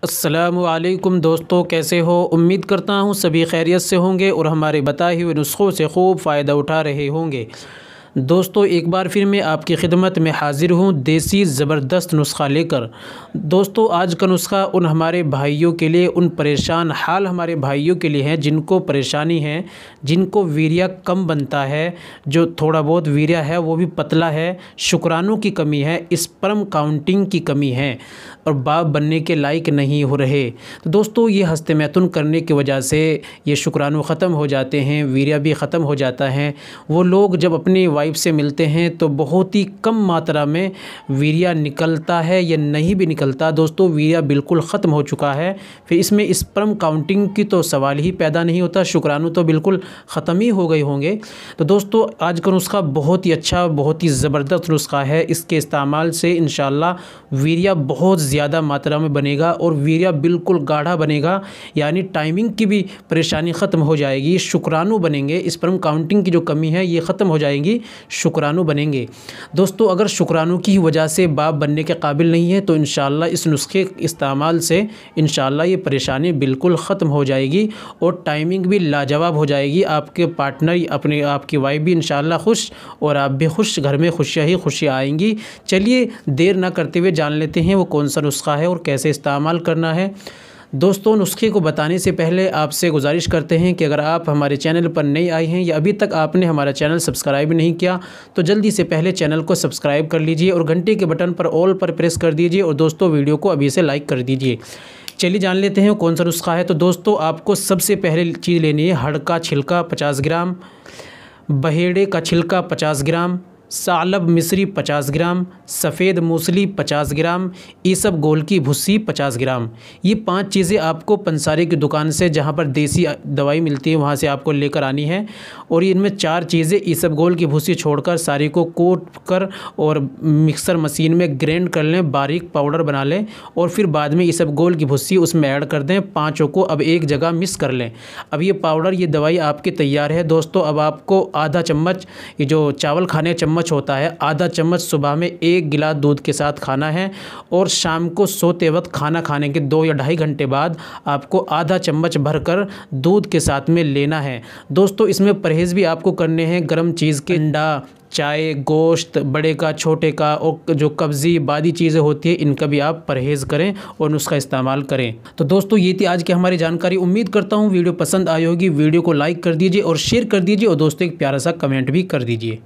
अस्सलामुअलैकुम दोस्तों, कैसे हो? उम्मीद करता हूँ सभी खैरियत से होंगे और हमारे बताए हुए नुस्ख़ों से खूब फ़ायदा उठा रहे होंगे। दोस्तों, एक बार फिर मैं आपकी खिदमत में हाज़िर हूँ देसी ज़बरदस्त नुस्ख़ा लेकर। दोस्तों, आज का नुस्ख़ा उन हमारे भाइयों के लिए, उन परेशान हाल हमारे भाइयों के लिए है जिनको परेशानी है, जिनको वीर्य कम बनता है, जो थोड़ा बहुत वीर्य है वो भी पतला है, शुक्राणु की कमी है, स्पर्म काउंटिंग की कमी है और बाप बनने के लायक नहीं हो रहे। तो दोस्तों, ये हस्ते मैथुन करने की वजह से ये शुक्राणु ख़त्म हो जाते हैं, वीर्य भी ख़त्म हो जाता है। वो लोग जब अपनी वाइफ से मिलते हैं तो बहुत ही कम मात्रा में वीर्य निकलता है या नहीं भी निकलता। दोस्तों, वीर्य बिल्कुल ख़त्म हो चुका है, फिर इसमें स्पर्म काउंटिंग की तो सवाल ही पैदा नहीं होता, शुक्राणु तो बिल्कुल ख़त्म ही हो गए होंगे। तो दोस्तों, आज का नुस्ख़ा बहुत ही अच्छा, बहुत ही ज़बरदस्त नुस्ख़ा है। इसके इस्तेमाल से इंशाअल्लाह वीर्य बहुत ज़्यादा मात्रा में बनेगा और वीर्य बिल्कुल गाढ़ा बनेगा, यानी टाइमिंग की भी परेशानी ख़त्म हो जाएगी, शुक्राणु बनेंगे, स्पर्म काउंटिंग की जो कमी है ये ख़त्म हो जाएगी, शुक्राणु बनेंगे। दोस्तों, अगर शुक्राणु की वजह से बाप बनने के काबिल नहीं है तो इंशाअल्लाह इस नुस्खे के इस्तेमाल से इंशाअल्लाह ये परेशानी बिल्कुल ख़त्म हो जाएगी और टाइमिंग भी लाजवाब हो जाएगी। आपके पार्टनर, अपने आपकी वाइफ भी इंशाअल्लाह खुश और आप भी खुश, घर में खुशियाँ ही खुशियाँ आएंगी। चलिए देर ना करते हुए जान लेते हैं वो कौन सा नुस्खा है और कैसे इस्तेमाल करना है। दोस्तों, नुस्खे को बताने से पहले आपसे गुजारिश करते हैं कि अगर आप हमारे चैनल पर नए आए हैं या अभी तक आपने हमारा चैनल सब्सक्राइब नहीं किया तो जल्दी से पहले चैनल को सब्सक्राइब कर लीजिए और घंटे के बटन पर ऑल पर प्रेस कर दीजिए और दोस्तों वीडियो को अभी से लाइक कर दीजिए। चलिए जान लेते हैं कौन सा नुस्खा है। तो दोस्तों, आपको सबसे पहले चीज़ लेनी है हड़ का छिलका 50 ग्राम, बहेड़े का छिलका 50 ग्राम, सालब मिश्री 50 ग्राम, सफ़ेद मूसली 50 ग्राम, ईसब गोल की भुस्सी 50 ग्राम। ये 5 चीज़ें आपको पंसारी की दुकान से, जहाँ पर देसी दवाई मिलती है, वहाँ से आपको लेकर आनी है। और इनमें 4 चीज़ें ईसब गोल की भुस्सी छोड़कर सारी को कूट कर और मिक्सर मशीन में ग्राइंड कर लें, बारीक पाउडर बना लें और फिर बाद में ईसब गोल की भुस्सी उसमें ऐड कर दें। 5 को अब एक जगह मिक्स कर लें। अब ये पाउडर, ये दवाई आपकी तैयार है। दोस्तों, अब आपको आधा चम्मच, ये जो चावल खाने चम्मच होता है, आधा चम्मच सुबह में 1 गिलास दूध के साथ खाना है और शाम को सोते वक्त खाना खाने के 2 या ढाई घंटे बाद आपको आधा चम्मच भरकर दूध के साथ में लेना है। दोस्तों, इसमें परहेज़ भी आपको करने हैं गर्म चीज़ के, अंडा, चाय, गोश्त, बड़े का छोटे का और जो कब्ज़ी बादी चीज़ें होती है इनका भी आप परहेज़ करें और उसका इस्तेमाल करें। तो दोस्तों, ये थी आज की हमारी जानकारी। उम्मीद करता हूँ वीडियो पसंद आई होगी। वीडियो को लाइक कर दीजिए और शेयर कर दीजिए और दोस्तों एक प्यारा सा कमेंट भी कर दीजिए।